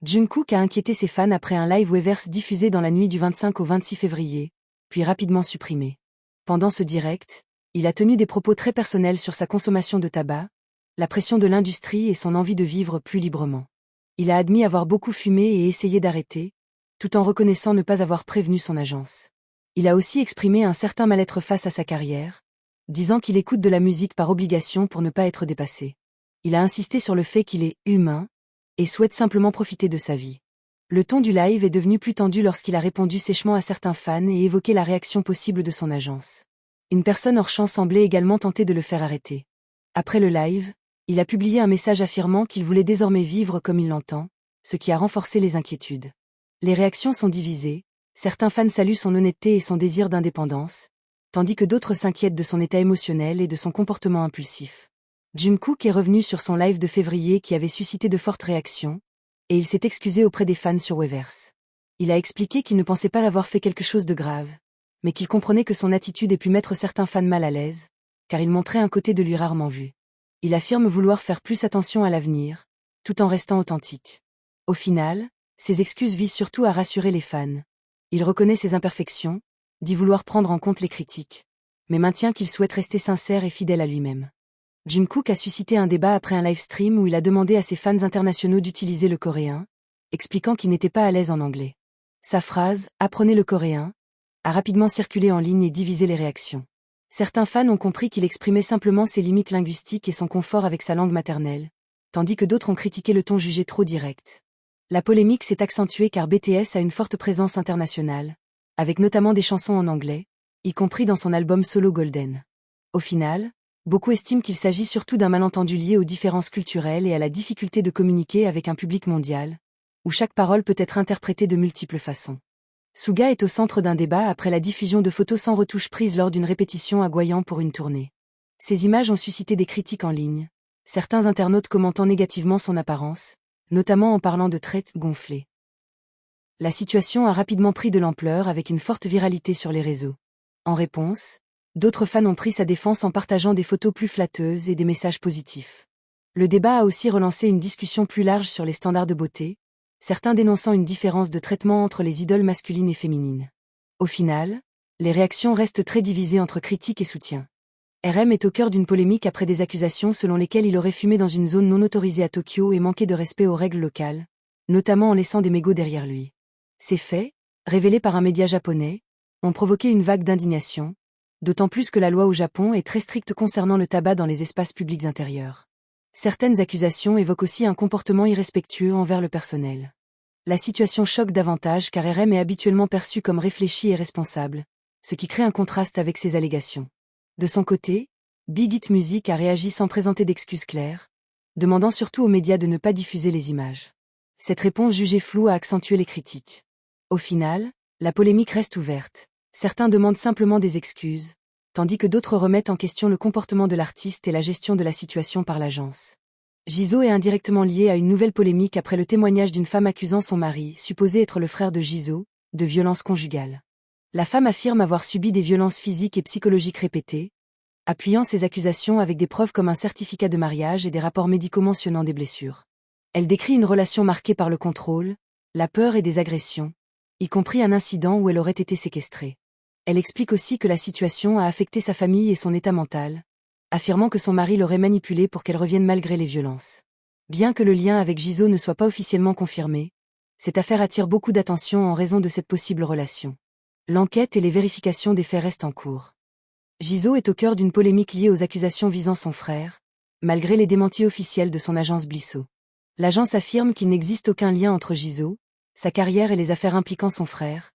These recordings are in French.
Jungkook a inquiété ses fans après un live Weverse diffusé dans la nuit du 25 au 26 février, puis rapidement supprimé. Pendant ce direct, il a tenu des propos très personnels sur sa consommation de tabac, la pression de l'industrie et son envie de vivre plus librement. Il a admis avoir beaucoup fumé et essayé d'arrêter, tout en reconnaissant ne pas avoir prévenu son agence. Il a aussi exprimé un certain mal-être face à sa carrière, disant qu'il écoute de la musique par obligation pour ne pas être dépassé. Il a insisté sur le fait qu'il est humain et souhaite simplement profiter de sa vie. Le ton du live est devenu plus tendu lorsqu'il a répondu sèchement à certains fans et évoqué la réaction possible de son agence. Une personne hors champ semblait également tenter de le faire arrêter. Après le live, il a publié un message affirmant qu'il voulait désormais vivre comme il l'entend, ce qui a renforcé les inquiétudes. Les réactions sont divisées, certains fans saluent son honnêteté et son désir d'indépendance, tandis que d'autres s'inquiètent de son état émotionnel et de son comportement impulsif. Jungkook est revenu sur son live de février qui avait suscité de fortes réactions, et il s'est excusé auprès des fans sur Weverse. Il a expliqué qu'il ne pensait pas avoir fait quelque chose de grave, mais qu'il comprenait que son attitude ait pu mettre certains fans mal à l'aise, car il montrait un côté de lui rarement vu. Il affirme vouloir faire plus attention à l'avenir, tout en restant authentique. Au final, ses excuses visent surtout à rassurer les fans. Il reconnaît ses imperfections, dit vouloir prendre en compte les critiques, mais maintient qu'il souhaite rester sincère et fidèle à lui-même. Jungkook a suscité un débat après un live stream où il a demandé à ses fans internationaux d'utiliser le coréen, expliquant qu'il n'était pas à l'aise en anglais. Sa phrase « Apprenez le coréen » a rapidement circulé en ligne et divisé les réactions. Certains fans ont compris qu'il exprimait simplement ses limites linguistiques et son confort avec sa langue maternelle, tandis que d'autres ont critiqué le ton jugé trop direct. La polémique s'est accentuée car BTS a une forte présence internationale, avec notamment des chansons en anglais, y compris dans son album solo Golden. Au final, beaucoup estiment qu'il s'agit surtout d'un malentendu lié aux différences culturelles et à la difficulté de communiquer avec un public mondial, où chaque parole peut être interprétée de multiples façons. Suga est au centre d'un débat après la diffusion de photos sans retouche prises lors d'une répétition à Goyang pour une tournée. Ces images ont suscité des critiques en ligne, certains internautes commentant négativement son apparence, notamment en parlant de traits gonflés. La situation a rapidement pris de l'ampleur avec une forte viralité sur les réseaux. En réponse, d'autres fans ont pris sa défense en partageant des photos plus flatteuses et des messages positifs. Le débat a aussi relancé une discussion plus large sur les standards de beauté, certains dénonçant une différence de traitement entre les idoles masculines et féminines. Au final, les réactions restent très divisées entre critiques et soutien. RM est au cœur d'une polémique après des accusations selon lesquelles il aurait fumé dans une zone non autorisée à Tokyo et manqué de respect aux règles locales, notamment en laissant des mégots derrière lui. Ces faits, révélés par un média japonais, ont provoqué une vague d'indignation, d'autant plus que la loi au Japon est très stricte concernant le tabac dans les espaces publics intérieurs. Certaines accusations évoquent aussi un comportement irrespectueux envers le personnel. La situation choque davantage car RM est habituellement perçu comme réfléchi et responsable, ce qui crée un contraste avec ces allégations. De son côté, Big Hit Music a réagi sans présenter d'excuses claires, demandant surtout aux médias de ne pas diffuser les images. Cette réponse jugée floue a accentué les critiques. Au final, la polémique reste ouverte. Certains demandent simplement des excuses, tandis que d'autres remettent en question le comportement de l'artiste et la gestion de la situation par l'agence. Jisoo est indirectement lié à une nouvelle polémique après le témoignage d'une femme accusant son mari, supposé être le frère de Jisoo, de violences conjugales. La femme affirme avoir subi des violences physiques et psychologiques répétées, appuyant ses accusations avec des preuves comme un certificat de mariage et des rapports médicaux mentionnant des blessures. Elle décrit une relation marquée par le contrôle, la peur et des agressions, y compris un incident où elle aurait été séquestrée. Elle explique aussi que la situation a affecté sa famille et son état mental, affirmant que son mari l'aurait manipulée pour qu'elle revienne malgré les violences. Bien que le lien avec Jisoo ne soit pas officiellement confirmé, cette affaire attire beaucoup d'attention en raison de cette possible relation. L'enquête et les vérifications des faits restent en cours. Jisoo est au cœur d'une polémique liée aux accusations visant son frère, malgré les démentis officiels de son agence Blisso. L'agence affirme qu'il n'existe aucun lien entre Jisoo, sa carrière et les affaires impliquant son frère,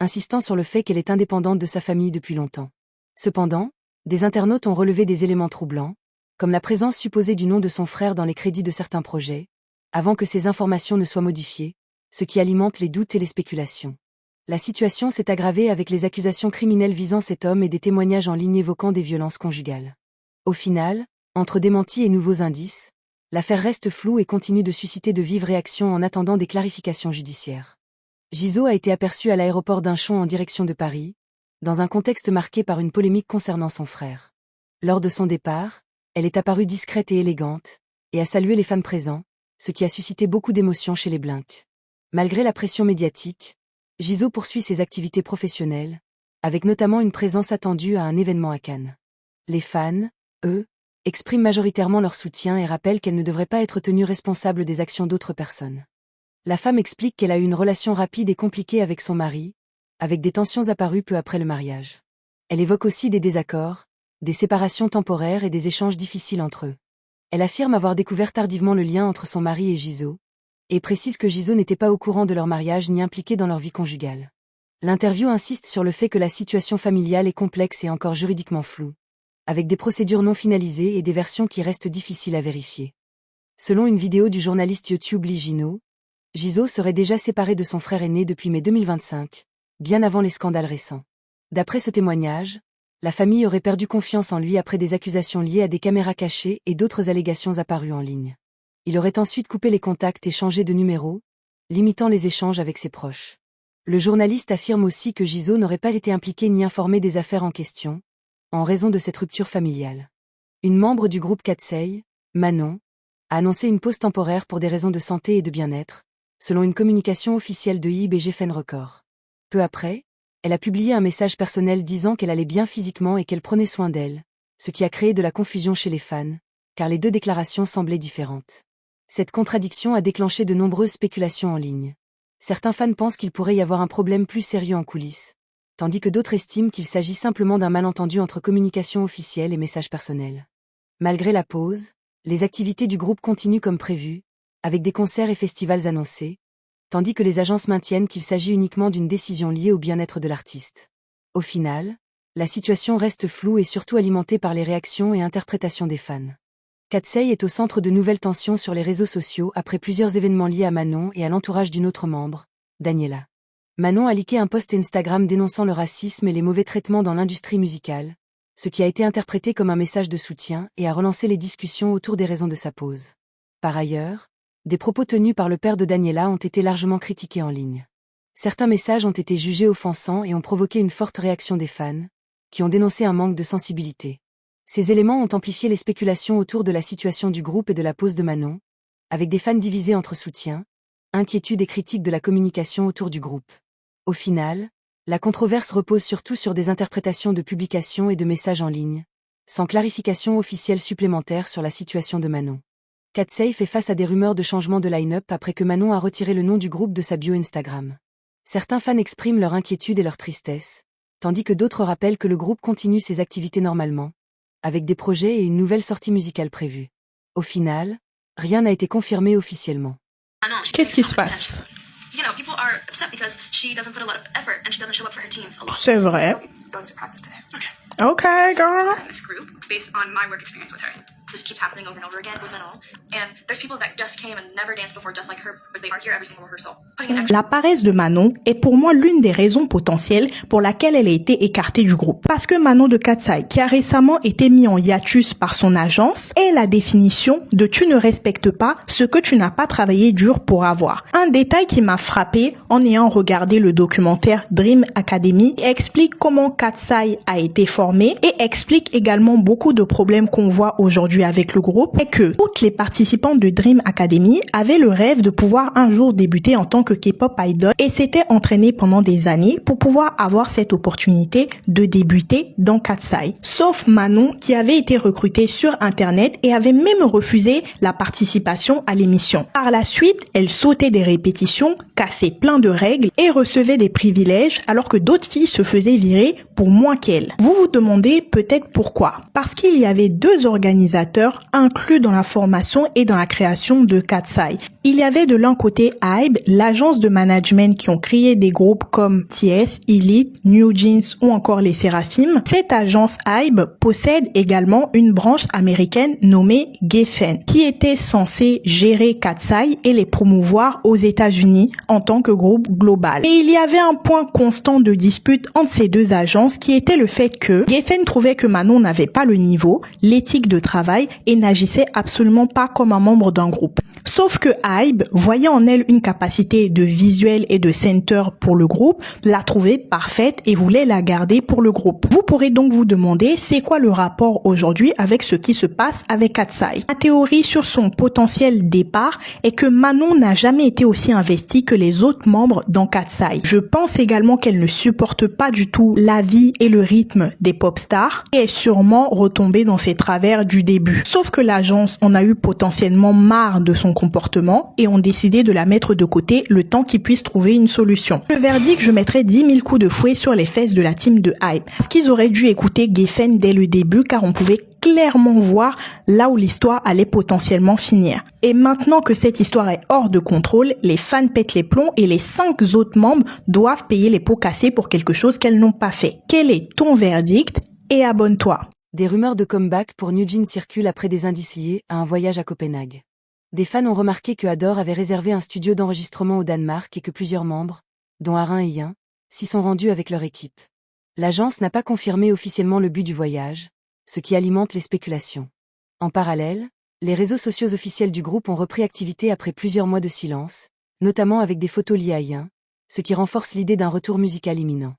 insistant sur le fait qu'elle est indépendante de sa famille depuis longtemps. Cependant, des internautes ont relevé des éléments troublants, comme la présence supposée du nom de son frère dans les crédits de certains projets, avant que ces informations ne soient modifiées, ce qui alimente les doutes et les spéculations. La situation s'est aggravée avec les accusations criminelles visant cet homme et des témoignages en ligne évoquant des violences conjugales. Au final, entre démentis et nouveaux indices, l'affaire reste floue et continue de susciter de vives réactions en attendant des clarifications judiciaires. Jisoo a été aperçue à l'aéroport d'Incheon en direction de Paris, dans un contexte marqué par une polémique concernant son frère. Lors de son départ, elle est apparue discrète et élégante, et a salué les fans présents, ce qui a suscité beaucoup d'émotions chez les Blink. Malgré la pression médiatique, Jisoo poursuit ses activités professionnelles, avec notamment une présence attendue à un événement à Cannes. Les fans, eux, expriment majoritairement leur soutien et rappellent qu'elle ne devrait pas être tenue responsable des actions d'autres personnes. La femme explique qu'elle a eu une relation rapide et compliquée avec son mari, avec des tensions apparues peu après le mariage. Elle évoque aussi des désaccords, des séparations temporaires et des échanges difficiles entre eux. Elle affirme avoir découvert tardivement le lien entre son mari et Jisoo, et précise que Jisoo n'était pas au courant de leur mariage ni impliqué dans leur vie conjugale. L'interview insiste sur le fait que la situation familiale est complexe et encore juridiquement floue, avec des procédures non finalisées et des versions qui restent difficiles à vérifier. Selon une vidéo du journaliste YouTube Lee Jin-ho, Jisoo serait déjà séparée de son frère aîné depuis mai 2025, bien avant les scandales récents. D'après ce témoignage, la famille aurait perdu confiance en lui après des accusations liées à des caméras cachées et d'autres allégations apparues en ligne. Il aurait ensuite coupé les contacts et changé de numéro, limitant les échanges avec ses proches. Le journaliste affirme aussi que Jisoo n'aurait pas été impliquée ni informée des affaires en question, en raison de cette rupture familiale. Une membre du groupe Katseye, Manon, a annoncé une pause temporaire pour des raisons de santé et de bien-être, selon une communication officielle de HYBE et Geffen Records. Peu après, elle a publié un message personnel disant qu'elle allait bien physiquement et qu'elle prenait soin d'elle, ce qui a créé de la confusion chez les fans, car les deux déclarations semblaient différentes. Cette contradiction a déclenché de nombreuses spéculations en ligne. Certains fans pensent qu'il pourrait y avoir un problème plus sérieux en coulisses, tandis que d'autres estiment qu'il s'agit simplement d'un malentendu entre communication officielle et messages personnels. Malgré la pause, les activités du groupe continuent comme prévu, avec des concerts et festivals annoncés, tandis que les agences maintiennent qu'il s'agit uniquement d'une décision liée au bien-être de l'artiste. Au final, la situation reste floue et surtout alimentée par les réactions et interprétations des fans. Katseye est au centre de nouvelles tensions sur les réseaux sociaux après plusieurs événements liés à Manon et à l'entourage d'une autre membre, Daniela. Manon a leaké un post Instagram dénonçant le racisme et les mauvais traitements dans l'industrie musicale, ce qui a été interprété comme un message de soutien et a relancé les discussions autour des raisons de sa pause. Par ailleurs, des propos tenus par le père de Daniela ont été largement critiqués en ligne. Certains messages ont été jugés offensants et ont provoqué une forte réaction des fans, qui ont dénoncé un manque de sensibilité. Ces éléments ont amplifié les spéculations autour de la situation du groupe et de la pause de Manon, avec des fans divisés entre soutien, inquiétude et critique de la communication autour du groupe. Au final, la controverse repose surtout sur des interprétations de publications et de messages en ligne, sans clarification officielle supplémentaire sur la situation de Manon. Katseye fait face à des rumeurs de changement de line-up après que Manon a retiré le nom du groupe de sa bio Instagram. Certains fans expriment leur inquiétude et leur tristesse, tandis que d'autres rappellent que le groupe continue ses activités normalement, avec des projets et une nouvelle sortie musicale prévue. Au final, rien n'a été confirmé officiellement. Qu'est-ce qui se passe? C'est vrai. Okay, girl. This keeps happening over and over again with Manon. And there's people that just came and never danced before just like her, but they are here every single rehearsal. La paresse de Manon est pour moi l'une des raisons potentielles pour laquelle elle a été écartée du groupe. Parce que Manon de Katseye, qui a récemment été mis en hiatus par son agence, est la définition de tu ne respectes pas ce que tu n'as pas travaillé dur pour avoir. Un détail qui m'a frappé en ayant regardé le documentaire Dream Academy explique comment Katseye a été formée et explique également beaucoup de problèmes qu'on voit aujourd'hui avec le groupe, est que toutes les participantes de Dream Academy avaient le rêve de pouvoir un jour débuter en tant que K-pop idol et s'étaient entraînées pendant des années pour pouvoir avoir cette opportunité de débuter dans Katseye. Sauf Manon qui avait été recrutée sur internet et avait même refusé la participation à l'émission. Par la suite, elle sautait des répétitions, cassait plein de règles et recevait des privilèges alors que d'autres filles se faisaient virer pour moins qu'elle. Vous vous demandez peut-être pourquoi. Parce qu'il y avait deux organisateurs inclus dans la formation et dans la création de Katseye. Il y avait de l'un côté HYBE, l'agence de management qui ont créé des groupes comme TS, Elite, New Jeans ou encore les Seraphim. Cette agence HYBE possède également une branche américaine nommée Geffen, qui était censée gérer Katseye et les promouvoir aux États-Unis en tant que groupe global. Et il y avait un point constant de dispute entre ces deux agences qui était le fait que Geffen trouvait que Manon n'avait pas le niveau, l'éthique de travail et n'agissait absolument pas comme un membre d'un groupe. Sauf que Hybe, voyant en elle une capacité de visuel et de center pour le groupe, l'a trouvée parfaite et voulait la garder pour le groupe. Vous pourrez donc vous demander c'est quoi le rapport aujourd'hui avec ce qui se passe avec Katsai. Ma théorie sur son potentiel départ est que Manon n'a jamais été aussi investie que les autres membres dans Katsai. Je pense également qu'elle ne supporte pas du tout la vie et le rythme des pop stars et est sûrement retombée dans ses travers du début. Sauf que l'agence en a eu potentiellement marre de son comportement et ont décidé de la mettre de côté le temps qu'ils puissent trouver une solution. Le verdict, je mettrais 10 000 coups de fouet sur les fesses de la team de Hybe. Parce qu'ils auraient dû écouter Geffen dès le début car on pouvait clairement voir là où l'histoire allait potentiellement finir. Et maintenant que cette histoire est hors de contrôle, les fans pètent les plombs et les 5 autres membres doivent payer les pots cassés pour quelque chose qu'elles n'ont pas fait. Quel est ton verdict? Et abonne-toi. Des rumeurs de comeback pour New Jeans circulent après des indices liés à un voyage à Copenhague. Des fans ont remarqué que Adore avait réservé un studio d'enregistrement au Danemark et que plusieurs membres, dont Arin et Yin, s'y sont rendus avec leur équipe. L'agence n'a pas confirmé officiellement le but du voyage, ce qui alimente les spéculations. En parallèle, les réseaux sociaux officiels du groupe ont repris activité après plusieurs mois de silence, notamment avec des photos liées à Yin, ce qui renforce l'idée d'un retour musical imminent.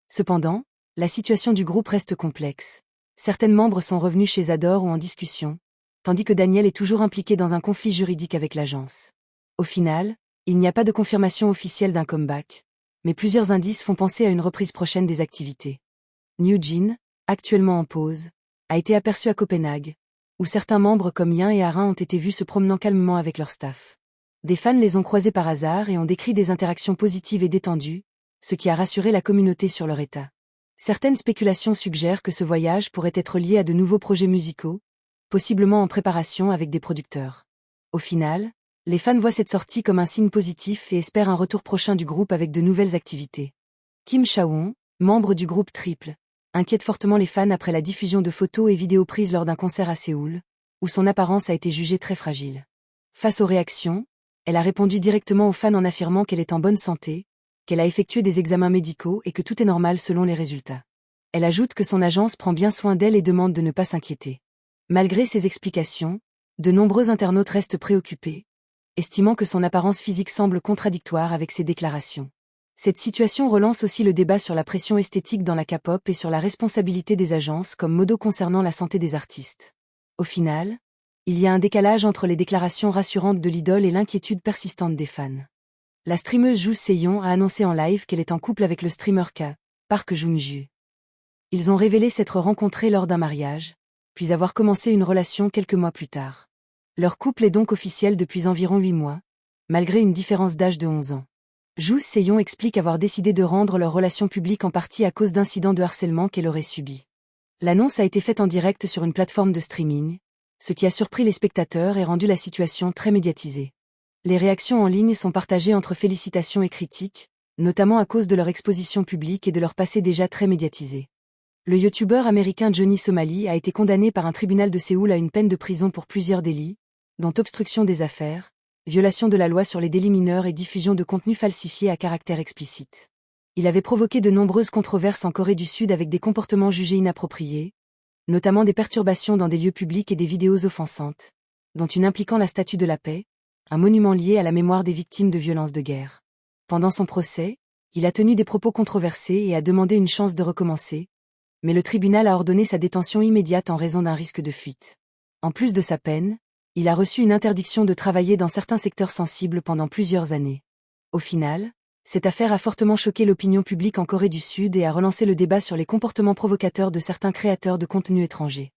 Cependant, la situation du groupe reste complexe. Certains membres sont revenus chez Adore ou en discussion, tandis que Daniel est toujours impliqué dans un conflit juridique avec l'agence. Au final, il n'y a pas de confirmation officielle d'un comeback, mais plusieurs indices font penser à une reprise prochaine des activités. New Jeans, actuellement en pause, a été aperçu à Copenhague, où certains membres comme Yin et Arin ont été vus se promenant calmement avec leur staff. Des fans les ont croisés par hasard et ont décrit des interactions positives et détendues, ce qui a rassuré la communauté sur leur état. Certaines spéculations suggèrent que ce voyage pourrait être lié à de nouveaux projets musicaux, possiblement en préparation avec des producteurs. Au final, les fans voient cette sortie comme un signe positif et espèrent un retour prochain du groupe avec de nouvelles activités. Kim Cha-won, membre du groupe Triple, inquiète fortement les fans après la diffusion de photos et vidéos prises lors d'un concert à Séoul, où son apparence a été jugée très fragile. Face aux réactions, elle a répondu directement aux fans en affirmant qu'elle est en bonne santé, qu'elle a effectué des examens médicaux et que tout est normal selon les résultats. Elle ajoute que son agence prend bien soin d'elle et demande de ne pas s'inquiéter. Malgré ces explications, de nombreux internautes restent préoccupés, estimant que son apparence physique semble contradictoire avec ses déclarations. Cette situation relance aussi le débat sur la pression esthétique dans la K-pop et sur la responsabilité des agences comme modo concernant la santé des artistes. Au final, il y a un décalage entre les déclarations rassurantes de l'idole et l'inquiétude persistante des fans. La streameuse Joo Se-yeon a annoncé en live qu'elle est en couple avec le streamer Park Jung-ju. Ils ont révélé s'être rencontrés lors d'un mariage, puis avoir commencé une relation quelques mois plus tard. Leur couple est donc officiel depuis environ 8 mois, malgré une différence d'âge de 11 ans. Joo Se-yeon explique avoir décidé de rendre leur relation publique en partie à cause d'incidents de harcèlement qu'elle aurait subis. L'annonce a été faite en direct sur une plateforme de streaming, ce qui a surpris les spectateurs et rendu la situation très médiatisée. Les réactions en ligne sont partagées entre félicitations et critiques, notamment à cause de leur exposition publique et de leur passé déjà très médiatisé. Le youtubeur américain Johnny Somali a été condamné par un tribunal de Séoul à une peine de prison pour plusieurs délits, dont obstruction des affaires, violation de la loi sur les délits mineurs et diffusion de contenus falsifiés à caractère explicite. Il avait provoqué de nombreuses controverses en Corée du Sud avec des comportements jugés inappropriés, notamment des perturbations dans des lieux publics et des vidéos offensantes, dont une impliquant la Statue de la Paix, un monument lié à la mémoire des victimes de violences de guerre. Pendant son procès, il a tenu des propos controversés et a demandé une chance de recommencer, mais le tribunal a ordonné sa détention immédiate en raison d'un risque de fuite. En plus de sa peine, il a reçu une interdiction de travailler dans certains secteurs sensibles pendant plusieurs années. Au final, cette affaire a fortement choqué l'opinion publique en Corée du Sud et a relancé le débat sur les comportements provocateurs de certains créateurs de contenus étrangers.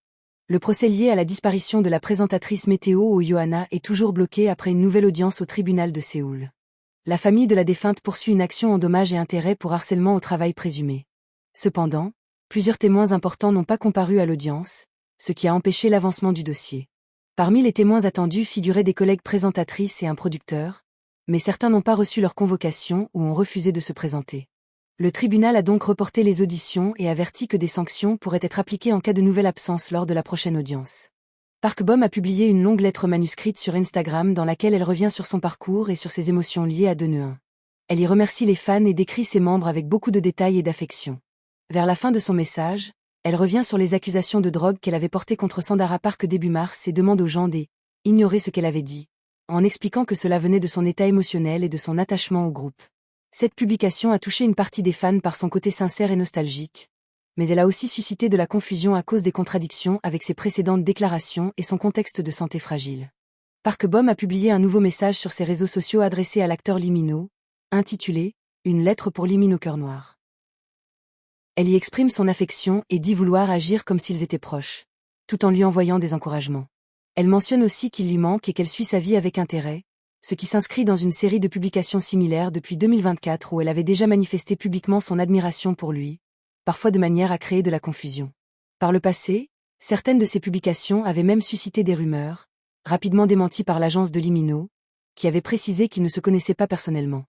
Le procès lié à la disparition de la présentatrice météo au Yohana est toujours bloqué après une nouvelle audience au tribunal de Séoul. La famille de la défunte poursuit une action en dommages et intérêts pour harcèlement au travail présumé. Cependant, plusieurs témoins importants n'ont pas comparu à l'audience, ce qui a empêché l'avancement du dossier. Parmi les témoins attendus figuraient des collègues présentatrices et un producteur, mais certains n'ont pas reçu leur convocation ou ont refusé de se présenter. Le tribunal a donc reporté les auditions et averti que des sanctions pourraient être appliquées en cas de nouvelle absence lors de la prochaine audience. Park Bom a publié une longue lettre manuscrite sur Instagram dans laquelle elle revient sur son parcours et sur ses émotions liées à Deneun. Elle y remercie les fans et décrit ses membres avec beaucoup de détails et d'affection. Vers la fin de son message, elle revient sur les accusations de drogue qu'elle avait portées contre Sandara Park début mars et demande aux gens d'ignorer ce qu'elle avait dit, en expliquant que cela venait de son état émotionnel et de son attachement au groupe. Cette publication a touché une partie des fans par son côté sincère et nostalgique, mais elle a aussi suscité de la confusion à cause des contradictions avec ses précédentes déclarations et son contexte de santé fragile. Park Bom a publié un nouveau message sur ses réseaux sociaux adressé à l'acteur Lee Min-ho, intitulé « Une lettre pour Lee Min au cœur noir ». Elle y exprime son affection et dit vouloir agir comme s'ils étaient proches, tout en lui envoyant des encouragements. Elle mentionne aussi qu'il lui manque et qu'elle suit sa vie avec intérêt, ce qui s'inscrit dans une série de publications similaires depuis 2024 où elle avait déjà manifesté publiquement son admiration pour lui, parfois de manière à créer de la confusion. Par le passé, certaines de ces publications avaient même suscité des rumeurs, rapidement démenties par l'agence de Lee Min-ho, qui avait précisé qu'ils ne se connaissaient pas personnellement.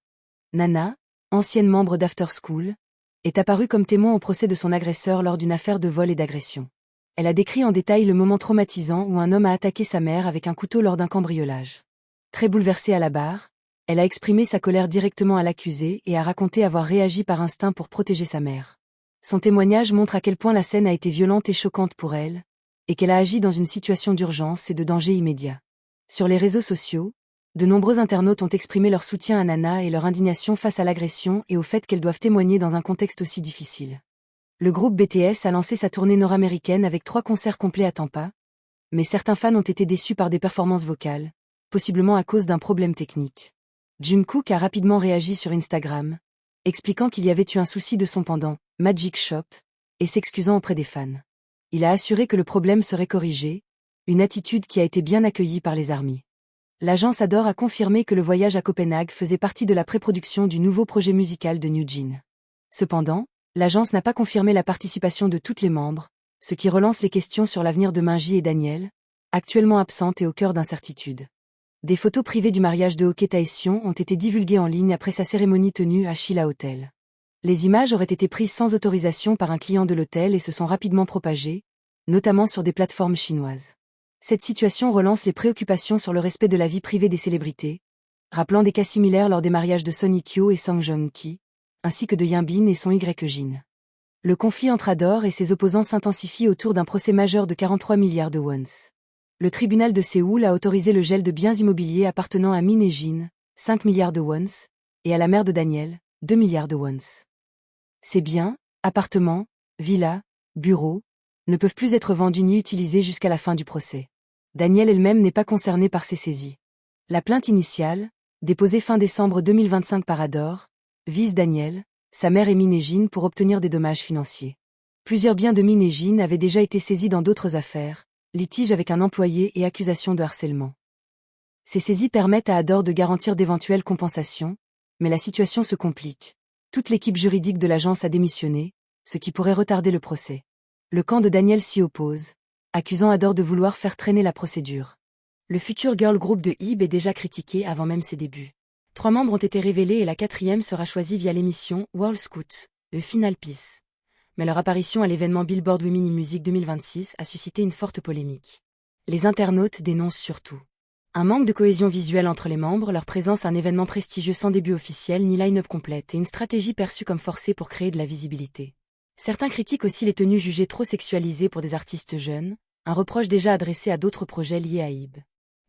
Nana, ancienne membre d'After School, est apparue comme témoin au procès de son agresseur lors d'une affaire de vol et d'agression. Elle a décrit en détail le moment traumatisant où un homme a attaqué sa mère avec un couteau lors d'un cambriolage. Très bouleversée à la barre, elle a exprimé sa colère directement à l'accusé et a raconté avoir réagi par instinct pour protéger sa mère. Son témoignage montre à quel point la scène a été violente et choquante pour elle, et qu'elle a agi dans une situation d'urgence et de danger immédiat. Sur les réseaux sociaux, de nombreux internautes ont exprimé leur soutien à Nana et leur indignation face à l'agression et au fait qu'elles doivent témoigner dans un contexte aussi difficile. Le groupe BTS a lancé sa tournée nord-américaine avec 3 concerts complets à Tampa, mais certains fans ont été déçus par des performances vocales, possiblement à cause d'un problème technique. Jungkook a rapidement réagi sur Instagram, expliquant qu'il y avait eu un souci de son pendant, Magic Shop, et s'excusant auprès des fans. Il a assuré que le problème serait corrigé, une attitude qui a été bien accueillie par les ARMY. L'agence Adore a confirmé que le voyage à Copenhague faisait partie de la pré-production du nouveau projet musical de New Jeans. Cependant, l'agence n'a pas confirmé la participation de toutes les membres, ce qui relance les questions sur l'avenir de Minji et Daniel, actuellement absentes et au cœur d'incertitudes. Des photos privées du mariage de Hockey Taesion ont été divulguées en ligne après sa cérémonie tenue à Sheila Hotel. Les images auraient été prises sans autorisation par un client de l'hôtel et se sont rapidement propagées, notamment sur des plateformes chinoises. Cette situation relance les préoccupations sur le respect de la vie privée des célébrités, rappelant des cas similaires lors des mariages de Son Hye-kyo et Song Joong-ki, ainsi que de Hyunbin et Son Hye-jin. Le conflit entre Adore et ses opposants s'intensifie autour d'un procès majeur de 43 milliards de wons. Le tribunal de Séoul a autorisé le gel de biens immobiliers appartenant à Min et Jin, 5 milliards de wons, et à la mère de Daniel, 2 milliards de wons. Ces biens, appartements, villas, bureaux, ne peuvent plus être vendus ni utilisés jusqu'à la fin du procès. Daniel elle-même n'est pas concernée par ces saisies. La plainte initiale, déposée fin décembre 2025 par Adore, vise Daniel, sa mère et Min et Jin pour obtenir des dommages financiers. Plusieurs biens de Min et Jin avaient déjà été saisis dans d'autres affaires, litiges avec un employé et accusations de harcèlement. Ces saisies permettent à Adore de garantir d'éventuelles compensations, mais la situation se complique. Toute l'équipe juridique de l'agence a démissionné, ce qui pourrait retarder le procès. Le camp de Daniel s'y oppose, accusant Adore de vouloir faire traîner la procédure. Le futur girl group de HYBE est déjà critiqué avant même ses débuts. 3 membres ont été révélés et la 4e sera choisie via l'émission World Scout, le Final Piece. Mais leur apparition à l'événement Billboard Women in Music 2026 a suscité une forte polémique. Les internautes dénoncent surtout un manque de cohésion visuelle entre les membres, leur présence à un événement prestigieux sans début officiel ni line-up complète et une stratégie perçue comme forcée pour créer de la visibilité. Certains critiquent aussi les tenues jugées trop sexualisées pour des artistes jeunes, un reproche déjà adressé à d'autres projets liés à HYBE.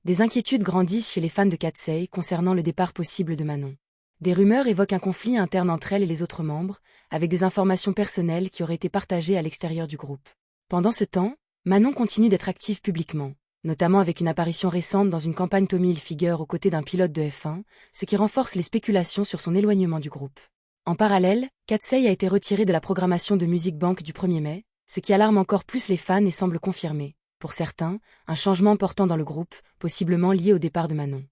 Des inquiétudes grandissent chez les fans de Katseye concernant le départ possible de Manon. Des rumeurs évoquent un conflit interne entre elle et les autres membres, avec des informations personnelles qui auraient été partagées à l'extérieur du groupe. Pendant ce temps, Manon continue d'être active publiquement, notamment avec une apparition récente dans une campagne Tommy Hilfiger aux côtés d'un pilote de F1, ce qui renforce les spéculations sur son éloignement du groupe. En parallèle, Katseye a été retirée de la programmation de Music Bank du 1er mai, ce qui alarme encore plus les fans et semble confirmer, pour certains, un changement important dans le groupe, possiblement lié au départ de Manon.